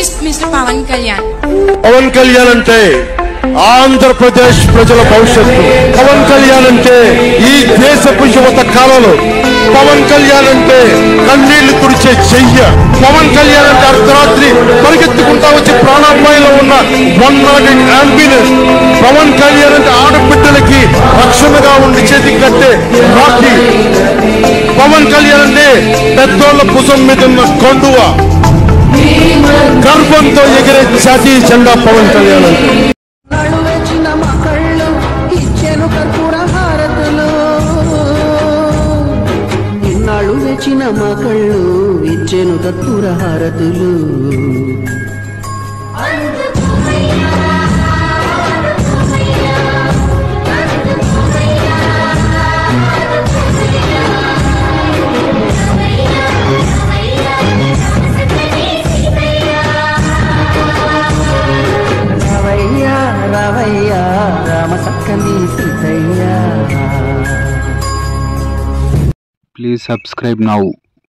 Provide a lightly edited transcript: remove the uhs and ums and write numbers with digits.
is Mr. Pawan Kalyan. Pawan Kalyan అంటే ఆంధ్రప్రదేశ్ ప్రజల భవిష్యత్తు. పవన్ కళ్యాణ్ అంటే ఈ దేశపు యువత కాలంలో. పవన్ కళ్యాణ్ అంటే కన్నీళ్లు తుడిచే చెయ్య. పవన్ కళ్యాణ్ అంటే అర్ధరాత్రి పరిగెత్తుకుంటా వచ్చి ప్రాణాపాయంలో ఉన్న 108 అంబులెన్స్. పవన్ కళ్యాణ్ అంటే ఆడబిడ్డలకి రక్షణగా ఉండి చేతికి కట్టే రాఖీ. పవన్ కళ్యాణ్ అంటే పెద్దోళ్ల భుజం మీద ఉన్న కండువ. గర్వంతో ఎగిరే జాతీయ జెండా పవన్ కళ్యాణ్ అంటే. చిన్న మకళ్ళు ఇచ్చెను కర్పూర హారతులు. రావయ్యా రావయ్యా రామ సక్కని సీతయ్యా. Please subscribe now.